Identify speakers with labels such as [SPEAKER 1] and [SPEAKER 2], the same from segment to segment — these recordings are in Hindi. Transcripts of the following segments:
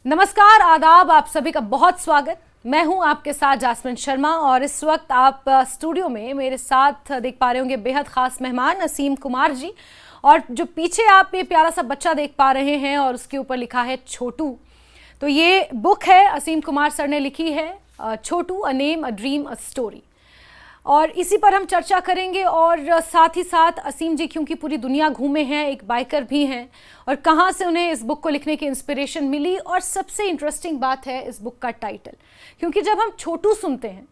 [SPEAKER 1] नमस्कार, आदाब, आप सभी का बहुत स्वागत। मैं हूं आपके साथ जासमिन शर्मा और इस वक्त आप स्टूडियो में मेरे साथ देख पा रहे होंगे बेहद खास मेहमान असीम कुमार जी। और जो पीछे आप ये प्यारा सा बच्चा देख पा रहे हैं और उसके ऊपर लिखा है छोटू, तो ये बुक है असीम कुमार सर ने लिखी है, Chhotu a name a dream a story. और इसी पर हम चर्चा करेंगे और साथ ही साथ असीम जी क्योंकि पूरी दुनिया घूमे हैं, एक बाइकर भी हैं, और कहाँ से उन्हें इस बुक को लिखने की इंस्पिरेशन मिली। और सबसे इंटरेस्टिंग बात है इस बुक का टाइटल, क्योंकि जब हम छोटू सुनते हैं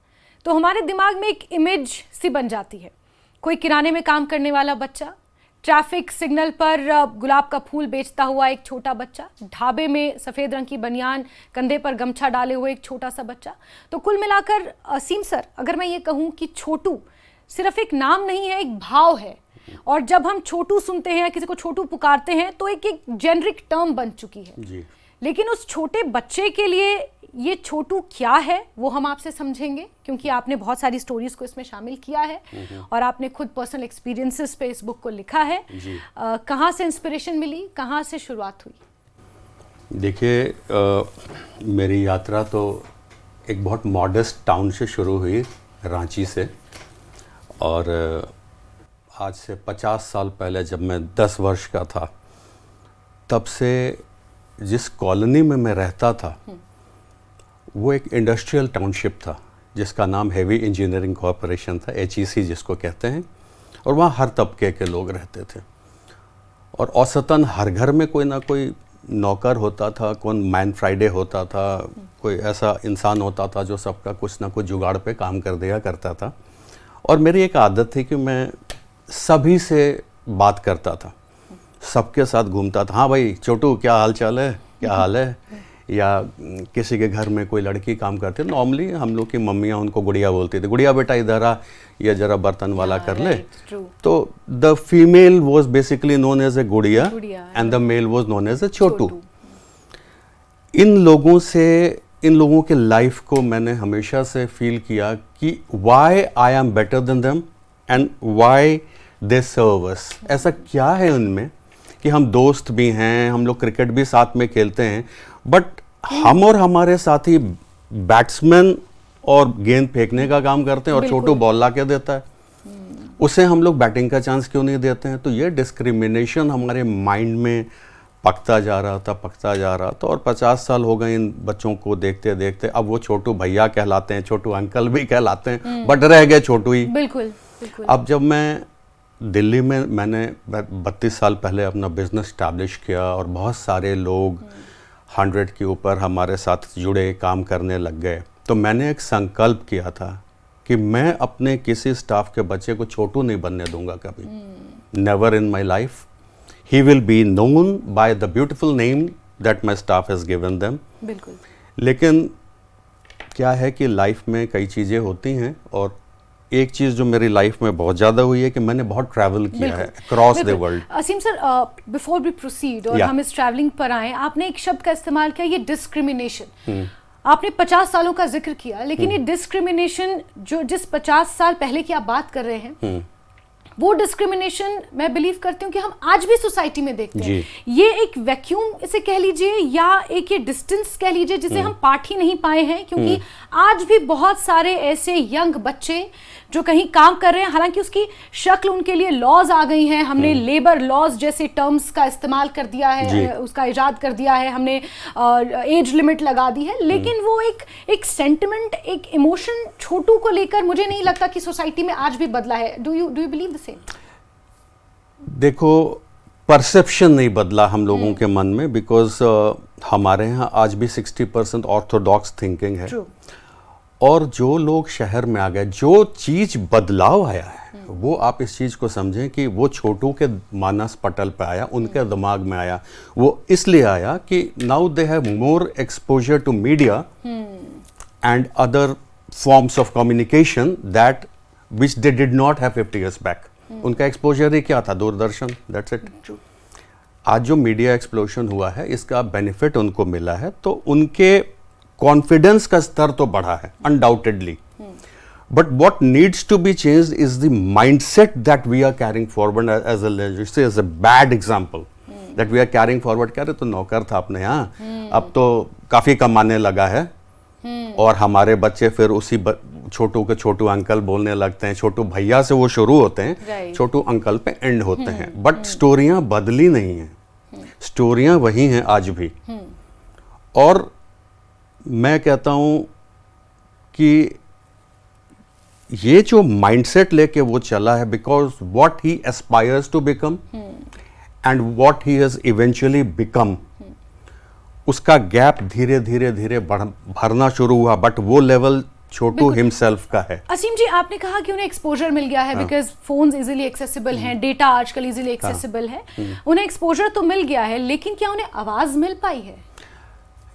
[SPEAKER 1] तो हमारे दिमाग में एक इमेज सी बन जाती है, कोई किराने में काम करने वाला बच्चा, ट्रैफिक सिग्नल पर गुलाब का फूल बेचता हुआ एक छोटा बच्चा, ढाबे में सफ़ेद रंग की बनियान, कंधे पर गमछा डाले हुए एक छोटा सा बच्चा। तो कुल मिलाकर असीम सर, अगर मैं ये कहूँ कि छोटू सिर्फ एक नाम नहीं है, एक भाव है। और जब हम छोटू सुनते हैं, किसी को छोटू पुकारते हैं, तो एक जेनरिक टर्म बन चुकी है जी। लेकिन उस छोटे बच्चे के लिए ये छोटू क्या है वो हम आपसे समझेंगे, क्योंकि आपने बहुत सारी स्टोरीज को इसमें शामिल किया है और आपने खुद पर्सनल एक्सपीरियंसेस पे इस बुक को लिखा है। कहाँ से इंस्पिरेशन मिली, कहाँ से शुरुआत हुई?
[SPEAKER 2] देखिए, मेरी यात्रा तो एक बहुत मॉडेस्ट टाउन से शुरू हुई, रांची से। और आज से 50 साल पहले जब मैं 10 वर्ष का था, तब से जिस कॉलोनी में मैं रहता था वो एक इंडस्ट्रियल टाउनशिप था जिसका नाम हेवी इंजीनियरिंग कॉरपोरेशन था, HEC जिसको कहते हैं। और वहाँ हर तबके के लोग रहते थे और औसतन हर घर में कोई ना कोई नौकर होता था, कौन मैन फ्राइडे होता था, कोई ऐसा इंसान होता था जो सबका कुछ ना कुछ जुगाड़ पे काम कर दिया करता था। और मेरी एक आदत थी कि मैं सभी से बात करता था, सबके साथ घूमता था। हाँ भाई छोटू, क्या हाल चाल है, क्या हाल है। या किसी के घर में कोई लड़की काम करती, नॉर्मली हम लोग की मम्मियाँ उनको गुड़िया बोलती थी, गुड़िया बेटा इधर आ, या जरा बर्तन वाला कर ले। तो the female was basically known as a gudiya and the male was known as a Chhotu. इन लोगों के लाइफ को मैंने हमेशा से फील किया कि why I am better than them and why they serve us. ऐसा क्या है उनमें कि हम दोस्त भी हैं, हम लोग क्रिकेट भी साथ में खेलते हैं, बट हम और हमारे साथी बैट्समैन और गेंद फेंकने का काम करते हैं और छोटू बॉल ला के देता है, उसे हम लोग बैटिंग का चांस क्यों नहीं देते हैं। तो ये डिस्क्रिमिनेशन हमारे माइंड में पकता जा रहा था। और 50 साल हो गए इन बच्चों को देखते देखते। अब वो छोटू भैया कहलाते हैं, छोटू अंकल भी कहलाते हैं, बट रह गए छोटू ही।
[SPEAKER 1] बिल्कुल।
[SPEAKER 2] अब जब मैं दिल्ली में, मैंने 32 साल पहले अपना बिजनेस स्टैब्लिश किया और बहुत सारे लोग 100 के ऊपर हमारे साथ जुड़े, काम करने लग गए, तो मैंने एक संकल्प किया था कि मैं अपने किसी स्टाफ के बच्चे को छोटू नहीं बनने दूंगा कभी। Never in my life. He will be known by the beautiful name that my staff has given them.
[SPEAKER 1] बिल्कुल।
[SPEAKER 2] लेकिन क्या है कि लाइफ में कई चीज़ें होती हैं, और एक चीज़ जो मेरी लाइफ में बहुत ज़्यादा हुई है कि मैंने बहुत ट्रैवल किया है cross the world.
[SPEAKER 1] Aseem sir, before we proceed और हम इस ट्रैवलिंग पर आए, आपने एक शब्द का इस्तेमाल किया, ये डिस्क्रिमिनेशन। आपने 50 सालों का जिक्र किया, लेकिन ये डिस्क्रिमिनेशन जो जिस 50 साल पहले की आप बात कर रहे हैं, वो डिस्क्रिमिनेशन मैं बिलीव करती हूँ कि हम आज भी सोसाइटी में देखते हैं। ये एक वैक्यूम इसे कह लीजिए या एक ये डिस्टेंस कह लीजिए जिसे हम पाट ही नहीं पाए हैं, क्योंकि आज भी बहुत सारे ऐसे यंग बच्चे जो कहीं काम कर रहे हैं, हालांकि उसकी शक्ल उनके लिए लॉज आ गई हैं। हमने लेबर लॉज जैसे टर्म्स का इस्तेमाल कर दिया है, उसका इजाद कर दिया है, हमने एज लिमिट लगा दी है, लेकिन वो एक सेंटिमेंट, एक इमोशन छोटू को लेकर मुझे नहीं लगता कि सोसाइटी में आज भी बदला है। Do you believe the same?
[SPEAKER 2] देखो, परसेप्शन नहीं बदला हम लोगों के मन में, बिकॉज हमारे यहाँ आज भी 60% ऑर्थोडॉक्स थिंकिंग है। और जो लोग शहर में आ गए, जो चीज़ बदलाव आया है, वो आप इस चीज़ को समझें कि वो छोटू के मानस पटल पे आया, उनके दिमाग में आया। वो इसलिए आया कि now they have more exposure to media and other forms of communication that which they did not have 50 years back. उनका एक्सपोजर ही क्या था? Doordarshan, that's it. आज जो मीडिया एक्सप्लोजन हुआ है, इसका बेनिफिट उनको मिला है, तो उनके कॉन्फिडेंस का स्तर तो बढ़ा है undoubtedly, but what needs to be changed is the mindset that we are carrying forward as a bad example that we are carrying forward. कह रहे तो नौकर था अपने यहाँ, अब तो काफ़ी कमाने लगा है और हमारे बच्चे फिर उसी छोटू के छोटू अंकल बोलने लगते हैं, छोटू भैया से वो शुरू होते हैं, छोटू अंकल पे एंड होते हैं। बट स्टोरियां बदली नहीं हैं, स्टोरियां वही हैं आज भी। और मैं कहता हूं कि ये जो माइंडसेट लेके वो चला है, because what he aspires to become and what he has eventually become, उसका गैप धीरे धीरे धीरे भरना शुरू हुआ, बट वो लेवल छोटू हिमसेल्फ का है।
[SPEAKER 1] असीम जी, आपने कहा कि उन्हें एक्सपोजर मिल गया है बिकॉज फोन्स इजीली एक्सेसिबल हैं, डेटा आजकल इजीली एक्सेसिबल है, उन्हें एक्सपोजर तो मिल गया है, लेकिन क्या उन्हें आवाज मिल पाई है?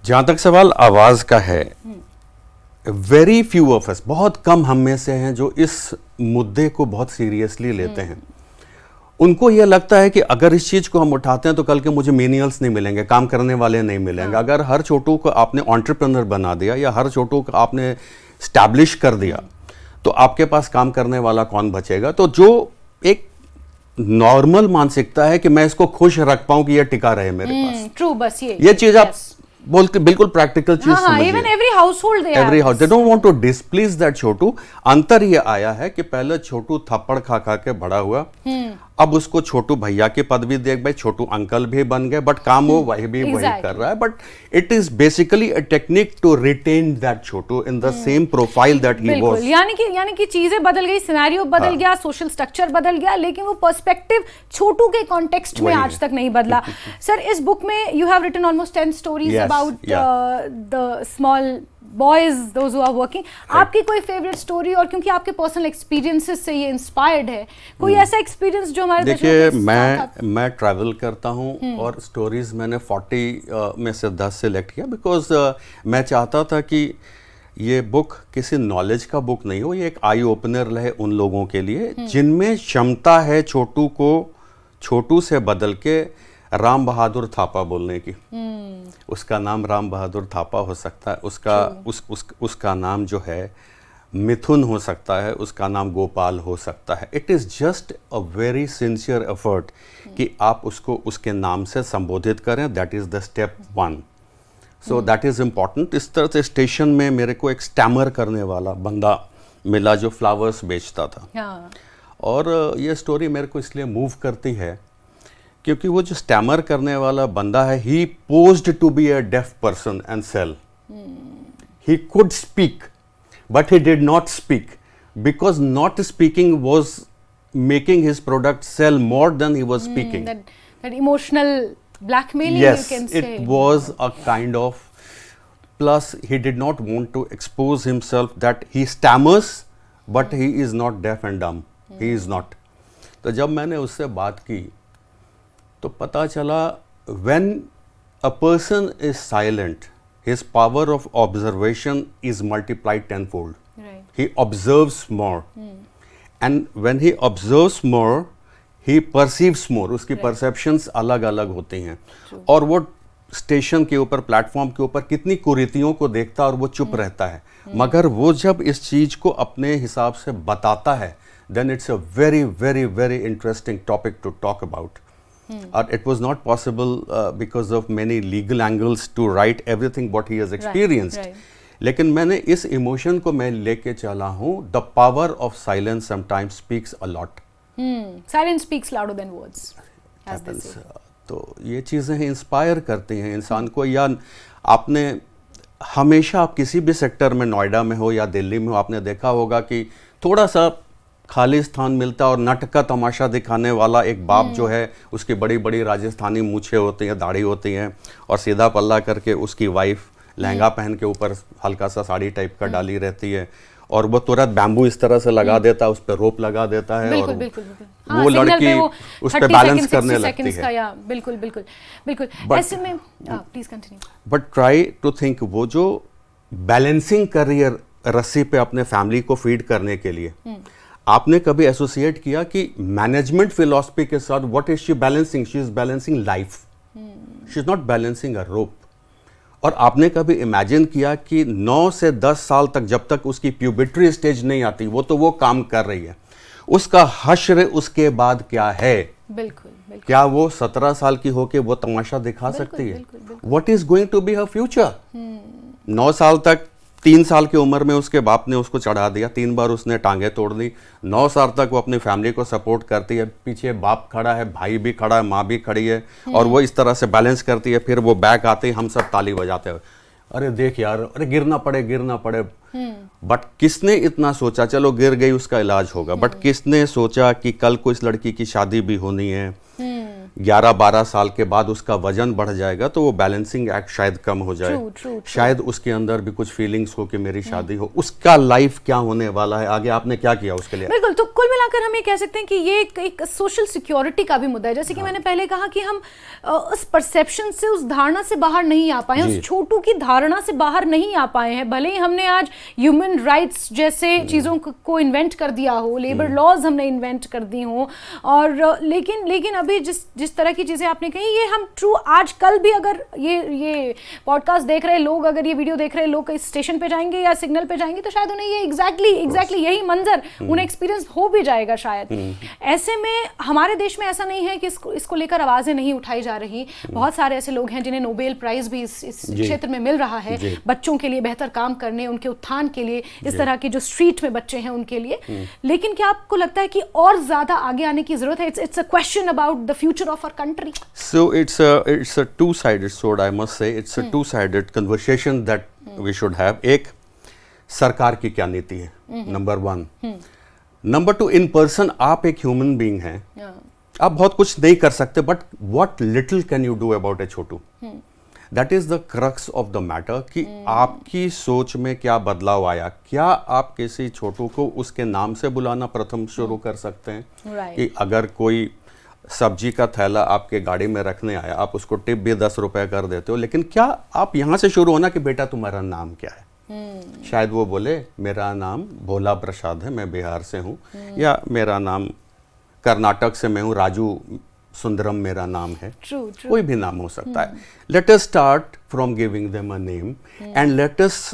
[SPEAKER 2] जहां तक सवाल आवाज का है, वेरी फ्यू ऑफ अस, बहुत कम हम में से हैं जो इस मुद्दे को बहुत सीरियसली लेते हैं। उनको यह लगता है कि अगर इस चीज को हम उठाते हैं तो कल के मुझे मिनियल्स नहीं मिलेंगे, काम करने वाले नहीं मिलेंगे। अगर हर छोटू को आपने एंटरप्रेन्योर बना दिया या हर छोटू को आपने स्टैब्लिश कर दिया तो आपके पास काम करने वाला कौन बचेगा? तो जो एक नॉर्मल मानसिकता है कि मैं इसको खुश रख पाऊं कि ये टिका रहे मेरे पास,
[SPEAKER 1] ट्रू, बस
[SPEAKER 2] ये चीज आप बोलते बिल्कुल प्रैक्टिकल चीज समझिए।
[SPEAKER 1] Even every household
[SPEAKER 2] they don't want to displease that Chhotu. अंतर ये आया है कि पहले छोटू थप्पड़ खा खा के बड़ा हुआ, अब उसको छोटू भैया की पदवी देख भाई, छोटू अंकल भी बन गए, बट काम वो वही भी वही कर रहा है। But it is basically a technique to retain that Chhotu in the same profile that he was.
[SPEAKER 1] यानी कि चीजें बदल गई, सिनेरियो बदल गया, सोशल स्ट्रक्चर बदल गया, लेकिन वो पर्सपेक्टिव छोटू के कॉन्टेक्स्ट में आज तक नहीं बदला। सर, इस बुक में you have written almost 10 stories about the small boys, those who are working. आपकी कोई फेवरेट स्टोरी, और क्योंकि आपके पर्सनल एक्सपीरियंसेस से ये इंस्पायर्ड है, कोई ऐसा एक्सपीरियंस जो हमारे
[SPEAKER 2] देखिए, मैं ट्रैवल करता हूँ और स्टोरीज मैंने 40 में से 10 सेलेक्ट किया, बिकॉज मैं चाहता था कि ये बुक किसी नॉलेज का बुक नहीं हो, ये एक आई ओपनर रहे उन लोगों के लिए जिनमें क्षमता है छोटू को छोटू से बदल के राम बहादुर थापा बोलने की। उसका नाम राम बहादुर थापा हो सकता है, उसका नाम जो है मिथुन हो सकता है, उसका नाम गोपाल हो सकता है। It is just a very sincere effort कि आप उसको उसके नाम से संबोधित करें। That is the step 1। So that is important. इस तरह से स्टेशन में मेरे को एक स्टैमर करने वाला बंदा मिला जो फ्लावर्स बेचता था। और ये स्टोरी मेरे को इसलिए मूव करती है क्योंकि वो जो स्टैमर करने वाला बंदा है, he posed to be a deaf person and sell. He could speak but he did not speak because not speaking was making his product sell more than he was speaking.
[SPEAKER 1] That emotional blackmailing,
[SPEAKER 2] yes,
[SPEAKER 1] you can say.
[SPEAKER 2] It was a kind of, plus he did not want to expose himself that he stammers but he is not deaf and dumb. He is not. तो जब मैंने उससे बात की तो पता चला when a person is silent, his power of observation is multiplied tenfold.
[SPEAKER 1] Right.
[SPEAKER 2] He observes more. And when he observes more, he perceives more. उसकी perceptions अलग अलग होती हैं। और वो स्टेशन के ऊपर, प्लेटफॉर्म के ऊपर कितनी कुरीतियों को देखता है और वो चुप रहता है, मगर वो जब इस चीज को अपने हिसाब से बताता है, then it's a very very very interesting topic to talk about. Or it was not possible because of many legal angles to write everything what he has experienced. Right. लेकिन मैंने इस इमोशन को मैं लेके चला हूँ। The power of silence sometimes speaks a lot.
[SPEAKER 1] Silence speaks louder than words, as they say.
[SPEAKER 2] तो ये चीज़ें इंस्पायर करती हैं इंसान को। या आपने हमेशा, आप किसी भी सेक्टर में, नोएडा में हो या दिल्ली में हो, आपने देखा होगा कि थोड़ा सा खाली स्थान मिलता है और नाटक का तमाशा दिखाने वाला एक बाप जो है, उसकी बड़ी बड़ी राजस्थानी मूछें होती हैं, दाढ़ी होती हैं, और सीधा पल्ला करके उसकी वाइफ लहंगा पहन के ऊपर हल्का सा साड़ी टाइप का डाली रहती है, और वो तुरंत बैम्बू इस तरह से लगा देता है, उस पर रोप लगा देता है,
[SPEAKER 1] बिल्कुल,
[SPEAKER 2] और
[SPEAKER 1] बिल्कुल,
[SPEAKER 2] वो लड़की उस पर बैलेंस करने लगती है।
[SPEAKER 1] बिल्कुल बिल्कुल बिल्कुल। ऐसे में please continue.
[SPEAKER 2] But try to think, वो जो बैलेंसिंग कर रही है रस्सी पे अपने फैमिली को फीड करने के लिए, आपने कभी एसोसिएट किया कि मैनेजमेंट फिलॉसफी के साथ what is she balancing? She is balancing life, she is not balancing a rope. और आपने कभी इमेजिन किया कि 9 से 10 साल तक, जब तक उसकी प्यूबर्टी स्टेज नहीं आती, वो तो वो काम कर रही है, उसका हश्र उसके बाद क्या है?
[SPEAKER 1] बिल्कुल बिल्कुल।
[SPEAKER 2] क्या वो 17 साल की होके वो तमाशा दिखा सकती है? What is going to be her future? 9 साल तक, 3 साल की उम्र में उसके बाप ने उसको चढ़ा दिया, 3 बार उसने टांगे तोड़ दी। 9 साल तक वो अपनी फैमिली को सपोर्ट करती है, पीछे बाप खड़ा है, भाई भी खड़ा है, माँ भी खड़ी है, और वो इस तरह से बैलेंस करती है। फिर वो बैक आते ही हम सब ताली बजाते हैं, अरे देख यार, अरे गिरना पड़े। बट किसने इतना सोचा, चलो गिर गई उसका इलाज होगा, बट किसने सोचा कि कल को इस लड़की की शादी भी होनी है, 11-12 साल के बाद उसका वजन बढ़ जाएगा, तो वो बैलेंसिंग एक्ट शायद कम हो जाए।
[SPEAKER 1] True.
[SPEAKER 2] शायद उसके अंदर भी कुछ फीलिंग्स हो कि मेरी शादी हो, उसका लाइफ क्या होने वाला है आगे, आपने क्या किया उसके लिए?
[SPEAKER 1] बिल्कुल। तो कुल मिलाकर हम ये कह सकते हैं कि ये एक सोशल सिक्योरिटी का भी मुद्दा है। जैसे कि मैंने पहले कहा कि हम उस परसेप्शन से, उस धारणा से बाहर नहीं आ पाए, उस छोटू की धारणा से बाहर नहीं आ पाए हैं। भले ही हमने आज ह्यूमन राइट्स जैसे चीज़ों को इन्वेंट कर दिया हो, लेबर लॉज हमने इन्वेंट कर दी हो, और लेकिन अभी जिस तरह की चीज़ें आपने कही, ये हम ट्रू आज कल भी अगर ये पॉडकास्ट देख रहे लोग, अगर ये वीडियो देख रहे लोग इस स्टेशन पे जाएंगे या सिग्नल पे जाएंगे, तो शायद उन्हें ये एग्जैक्टली यही मंजर उन्हें एक्सपीरियंस हो भी जाएगा शायद। ऐसे में हमारे देश में ऐसा नहीं है कि इसको लेकर आवाज़ें नहीं उठाई जा रही। बहुत सारे ऐसे लोग हैं जिन्हें नोबेल प्राइज़ भी इस क्षेत्र में मिल रहा है, बच्चों के लिए बेहतर काम करने, उनके उत्थान के लिए, इस तरह के जो स्ट्रीट में बच्चे हैं उनके लिए। लेकिन क्या आपको लगता है कि और ज़्यादा आगे आने की ज़रूरत है? It's a question about the future of our country.
[SPEAKER 2] So it's a two-sided sword, I must say. It's a two-sided conversation that we should have. एक, सरकार की क्या नीति है, नंबर 1। नंबर 2, इन पर्सन आप एक ह्यूमन बीइंग हैं, आप बहुत कुछ नहीं कर सकते, but what little can you do about A Chhotu? That is the crux of the matter, कि आपकी सोच में क्या बदलाव आया। क्या आप किसी छोटू को उसके नाम से बुलाना प्रथम शुरू कर सकते हैं? कि अगर कोई सब्जी का थैला आपके गाड़ी में रखने आया, आप उसको टिप भी 10 रुपए कर देते हो, लेकिन क्या आप यहाँ से शुरू होना कि बेटा तुम्हारा नाम क्या है? शायद वो बोले मेरा नाम भोला प्रसाद है, मैं बिहार से हूँ, या मेरा नाम कर्नाटक से मैं हूँ, राजू सुंदरम मेरा नाम है। कोई भी नाम हो सकता है। Let us start from giving them a name and let us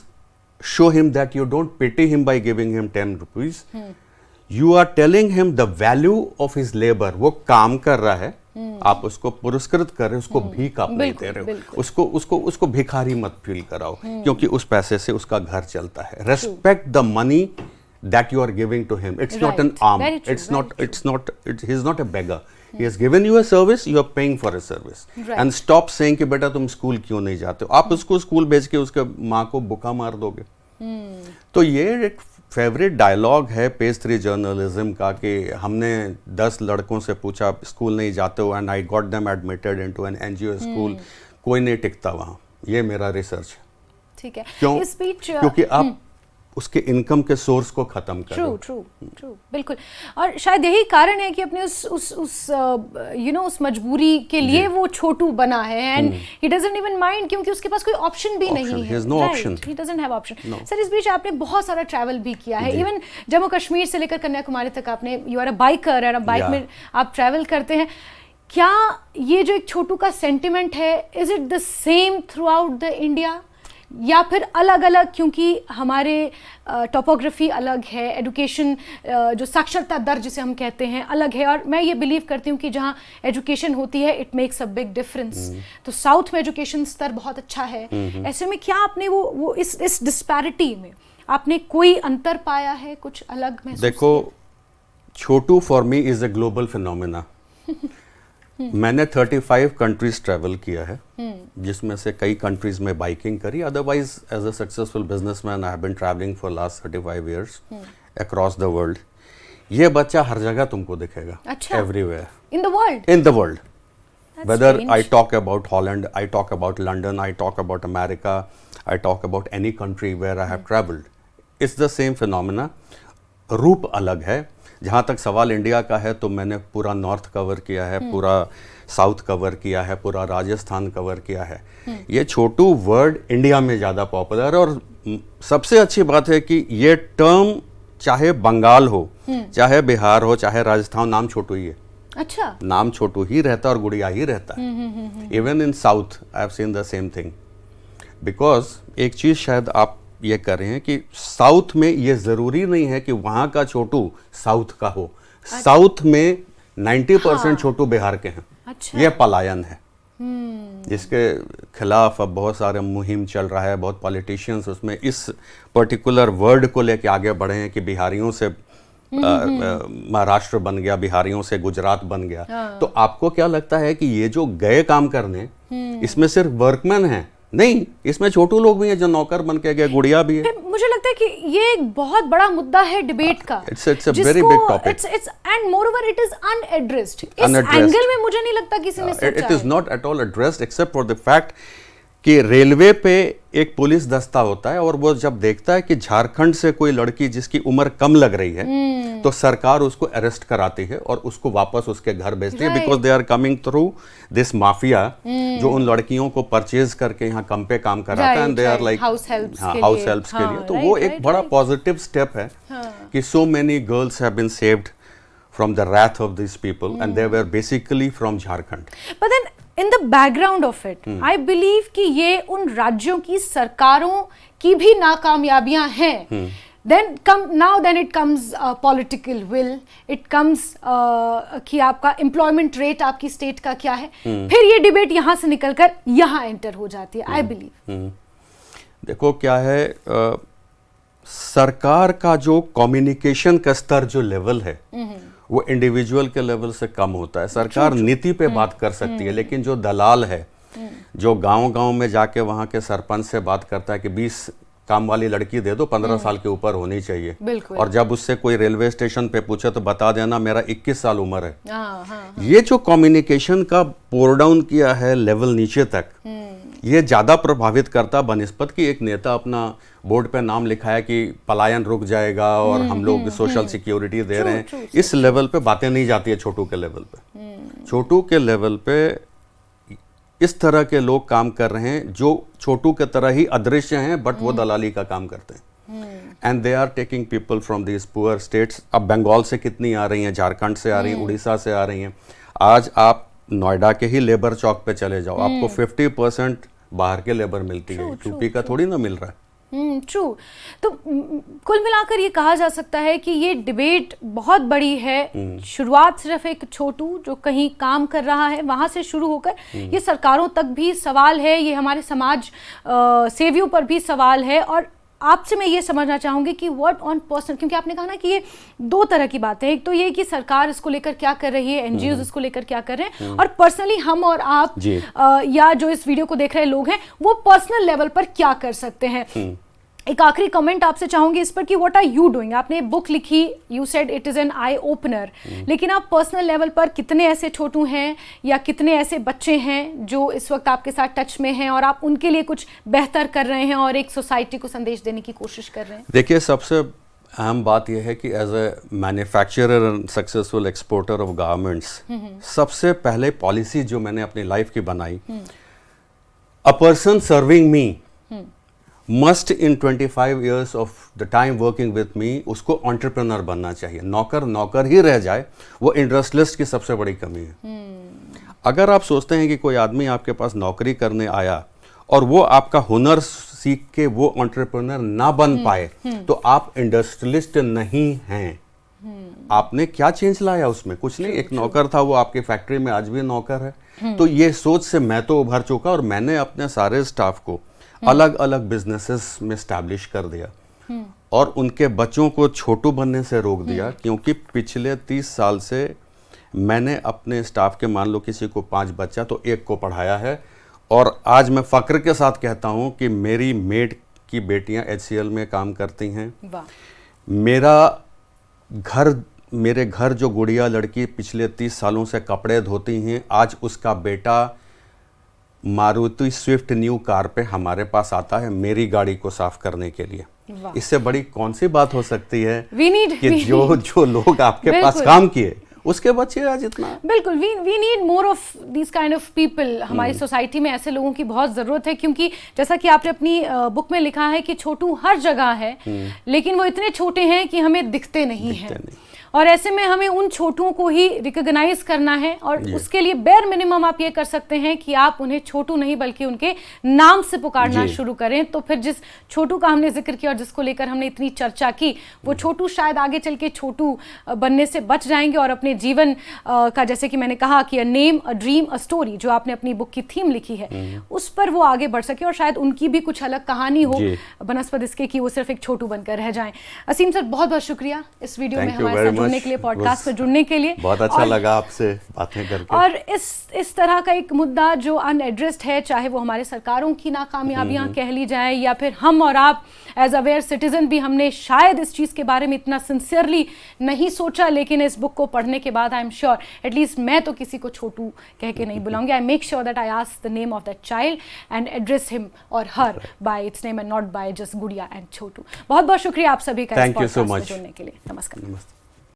[SPEAKER 2] show him that you don't pity him by giving him 10 rupees. You are telling him the value of his labour. वो काम कर रहा है, आप उसको पुरस्कृत कर रहे हो, उसको भीख आप नहीं दे रहे हो, उसको भिखारी मत फील कराओ, क्योंकि उस पैसे से उसका घर चलता है। Respect the money that you are giving to him. It's not an arm. He is not a beggar. He has given you a service, you are paying for a service. And stop saying कि बेटा तुम स्कूल क्यों नहीं जाते हो? आप उसको स्कूल भेज के उसके माँ को भूखा मार दोगे। तो ये एक फेवरेट डायलॉग है पेज 3 जर्नलिज्म का, कि हमने 10 लड़कों से पूछा स्कूल नहीं जाते हो, and I got them admitted into an NGO school. कोई नहीं टिकता वहाँ। ये मेरा रिसर्च है।
[SPEAKER 1] ठीक है।
[SPEAKER 2] क्यों? क्योंकि आप उसके इनकम के सोर्स को खत्म करो।
[SPEAKER 1] ट्रू बिल्कुल। और शायद यही कारण है कि अपने उस मजबूरी के लिए वो छोटू बना है, and he doesn't even mind, क्योंकि उसके पास कोई ऑप्शन भी नहीं है। He doesn't have option. Sir, इस बीच आपने बहुत सारा ट्रैवल भी किया है, इवन जम्मू कश्मीर से लेकर कन्याकुमारी तक आपने, यू आर अ बाइकर, और बाइक में आप ट्रैवल करते हैं। क्या ये जो एक छोटू का सेंटिमेंट है, is it the same through out the India, या फिर अलग अलग, क्योंकि हमारे टोपोग्राफी अलग है, एजुकेशन जो साक्षरता दर जिसे हम कहते हैं अलग है, और मैं ये बिलीव करती हूँ कि जहाँ एजुकेशन होती है it makes a big difference. तो साउथ में एजुकेशन स्तर बहुत अच्छा है। ऐसे में क्या आपने वो इस डिस्पैरिटी में आपने कोई अंतर पाया है, कुछ अलग महसूस?
[SPEAKER 2] देखो, Chhotu for me is a global phenomena. मैंने 35 कंट्रीज ट्रैवल किया है, जिसमें से कई कंट्रीज में बाइकिंग करी। Otherwise as a successful businessman I have been travelling for last 35 years across the world. ये बच्चा हर जगह तुमको दिखेगा, everywhere in the world. Whether I talk about Holland, I talk about London, I talk about America, I talk about any country where I have travelled, it's the same phenomena. रूप अलग है। जहाँ तक सवाल इंडिया का है, तो मैंने पूरा नॉर्थ कवर किया है, पूरा साउथ कवर किया है, पूरा राजस्थान कवर किया है। ये छोटू वर्ड इंडिया में ज़्यादा पॉपुलर है, और सबसे अच्छी बात है कि ये टर्म चाहे बंगाल हो, चाहे बिहार हो, चाहे राजस्थान, नाम छोटू ही है।
[SPEAKER 1] अच्छा,
[SPEAKER 2] नाम छोटू ही रहता है और गुड़िया ही रहता है। Even in south I have seen the same thing. Because एक चीज़ शायद आप ये कर रहे हैं कि साउथ में ये ज़रूरी नहीं है कि वहाँ का छोटू साउथ का हो। साउथ में 90% छोटू बिहार के हैं।
[SPEAKER 1] अच्छा।
[SPEAKER 2] ये पलायन है। इसके खिलाफ अब बहुत सारे मुहिम चल रहा है, बहुत पॉलिटिशियंस उसमें इस पर्टिकुलर वर्ड को लेके आगे बढ़े हैं कि बिहारियों से महाराष्ट्र बन गया, बिहारियों से गुजरात बन गया। तो आपको क्या लगता है कि ये जो गए काम करने, इसमें सिर्फ वर्कमैन हैं? नहीं, इसमें छोटू लोग भी हैं जो नौकर बन के गए, गुड़िया भी है।
[SPEAKER 1] मुझे लगता है कि ये एक बहुत बड़ा मुद्दा है डिबेट का।
[SPEAKER 2] It's a very big topic.
[SPEAKER 1] It's and moreover it is unaddressed. इस एंगल में मुझे नहीं लगता किसी ने सोचा है।
[SPEAKER 2] It is not at all addressed except for the fact कि रेलवे पे एक पुलिस दस्ता होता है और वो जब देखता है कि झारखंड से कोई लड़की जिसकी उम्र कम लग रही है तो सरकार उसको अरेस्ट कराती है और उसको वापस उसके घर भेजती है, because they are coming through this mafia जो उन लड़कियों को परचेज करके यहाँ कम पे काम कराता है, and they are like house helps के लिए। तो वो एक बड़ा पॉजिटिव स्टेप है कि so many girls have been saved from the wrath of these people and they were basically from Jharkhand.
[SPEAKER 1] But then in the background of it, I believe कि ये उन राज्यों की सरकारों की भी नाकामयाबियां हैं। Then it comes political will, it comes कि आपका employment rate आपकी स्टेट का क्या है, फिर ये डिबेट यहाँ से निकलकर यहाँ एंटर हो जाती है। I believe
[SPEAKER 2] देखो क्या है, सरकार का जो कम्युनिकेशन का स्तर जो लेवल है वो इंडिविजुअल के लेवल से कम होता है। सरकार नीति पे बात कर सकती है, लेकिन जो दलाल है जो गांव-गांव में जाके वहां के सरपंच से बात करता है कि 20 काम वाली लड़की दे दो, 15 साल के ऊपर होनी चाहिए, और जब उससे कोई रेलवे स्टेशन पे पूछे तो बता देना मेरा 21 साल उम्र है। ये जो कम्युनिकेशन का पोर डाउन किया है लेवल नीचे तक, ये ज्यादा प्रभावित करता बनिस्बत कि एक नेता अपना बोर्ड पे नाम लिखा है कि पलायन रुक जाएगा और हम लोग सोशल सिक्योरिटी दे रहे हैं। इस लेवल पे बातें नहीं जाती है छोटू के लेवल पे। छोटू के लेवल पे इस तरह के लोग काम कर रहे हैं जो छोटू के तरह ही अदृश्य हैं, बट वो दलाली का काम करते हैं, and they are taking people from these poor states. अब बंगाल से कितनी आ रही हैं, झारखंड से आ रही हैं, उड़ीसा से आ रही हैं। आज आप नोएडा के ही लेबर चौक पे चले जाओ, आपको 50% बाहर के लेबर मिलती है, यूपी का थोड़ी ना मिल रहा है।
[SPEAKER 1] ट्रू। तो कुल मिलाकर ये कहा जा सकता है कि ये डिबेट बहुत बड़ी है। शुरुआत सिर्फ एक छोटू जो कहीं काम कर रहा है वहां से शुरू होकर ये सरकारों तक भी सवाल है, ये हमारे समाज सेवियों पर भी सवाल है। और आपसे मैं ये समझना चाहूंगी कि व्हाट ऑन पर्सनल, क्योंकि आपने कहा ना कि ये दो तरह की बातें हैं। एक तो ये कि सरकार इसको लेकर क्या कर रही है, एनजीओ इसको लेकर क्या कर रहे हैं, और पर्सनली हम और आप या जो इस वीडियो को देख रहे लोग हैं वो पर्सनल लेवल पर क्या कर सकते हैं। एक आखिरी कमेंट आपसे चाहूंगी इस पर कि व्हाट आर यू डूइंग। आपने बुक लिखी, you said it is an eye opener, लेकिन आप पर्सनल लेवल पर कितने ऐसे छोटू हैं या कितने ऐसे बच्चे हैं जो इस वक्त आपके साथ टच में हैं और आप उनके लिए कुछ बेहतर कर रहे हैं और एक सोसाइटी को संदेश देने की कोशिश कर रहे हैं?
[SPEAKER 2] देखिए, सबसे अहम बात यह है कि as a manufacturer and successful exporter of garments, सबसे पहले पॉलिसी जो मैंने अपनी लाइफ की बनाई, a person serving me must in 25 years of the time working with me, उसको एंटरप्रेन्योर बनना चाहिए। नौकर ही रह जाए, वो इंडस्ट्रियलिस्ट की सबसे बड़ी कमी है। अगर आप सोचते हैं कि कोई आदमी आपके पास नौकरी करने आया और वो आपका हुनर सीख के वो एंटरप्रेन्योर ना बन पाए, तो आप इंडस्ट्रियलिस्ट नहीं हैं। आपने क्या चेंज लाया उसमें? कुछ नहीं। एक नौकर था, वो आपकी फैक्ट्री में आज भी नौकर है। तो ये सोच से मैं तो उभर चुका और मैंने अपने सारे स्टाफ को अलग अलग बिजनेसेस में स्टैब्लिश कर दिया और उनके बच्चों को छोटू बनने से रोक दिया, क्योंकि पिछले 30 साल से मैंने अपने स्टाफ के, मान लो किसी को 5 बच्चा तो 1 को पढ़ाया है। और आज मैं फक्र के साथ कहता हूं कि मेरी मेड की बेटियां HCL में काम करती हैं। मेरे घर जो गुड़िया लड़की पिछले 30 सालों से कपड़े धोती हैं, आज उसका बेटा मारुति स्विफ्ट न्यू कार पे हमारे पास आता है मेरी गाड़ी को साफ करने के लिए। इससे बड़ी कौन सी बात हो सकती है कि जो लोग आपके पास काम किए उसके बच्चे आज इतना।
[SPEAKER 1] बिल्कुल, we need more of this kind of people. हमारी सोसाइटी में ऐसे लोगों की बहुत ज़रूरत है, क्योंकि जैसा कि आपने अपनी बुक में लिखा है कि छोटू हर जगह है, लेकिन वो इतने छोटे हैं कि हमें दिखते नहीं हैं। और ऐसे में हमें उन छोटुओं को ही रिकॉग्नाइज करना है और उसके लिए बेयर मिनिमम आप ये कर सकते हैं कि आप उन्हें छोटू नहीं बल्कि उनके नाम से पुकारना शुरू करें। तो फिर जिस छोटू का हमने जिक्र किया और जिसको लेकर हमने इतनी चर्चा की, वो छोटू शायद आगे चल के छोटू बनने से बच जाएंगे और अपने जीवन का, जैसे कि मैंने कहा कि अ name a dream a story, जो आपने अपनी बुक की थीम लिखी है उस पर वो आगे बढ़ सके और शायद उनकी भी कुछ अलग कहानी हो बनस्पत इसके कि वो सिर्फ एक छोटू बनकर रह जाएं। असीम सर, बहुत बहुत शुक्रिया इस वीडियो में हमारे साथ जुड़ने के लिए, पॉडकास्ट में जुड़ने के लिए।
[SPEAKER 3] बहुत अच्छा लगा आपसे बातें करके।
[SPEAKER 1] और इस तरह का एक मुद्दा जो अनएड्रेस्ड है, चाहे वो हमारे सरकारों की नाकामयाबियां कह ली जाए या फिर हम और आप एज अवेयर सिटीजन भी, हमने शायद इस चीज़ के बारे में इतना सिंसियरली नहीं सोचा, लेकिन इस बुक को पढ़ने के बाद आई एम श्योर, एटलीस्ट मैं तो किसी को छोटू कह के नहीं बुलाऊंगी। I make sure that I ask the name of that child and address him और her by its name and not by just gudiya and Chhotu. बहुत बहुत शुक्रिया आप सभी का इस पॉडकास्ट में जुड़ने के लिए। नमस्कार।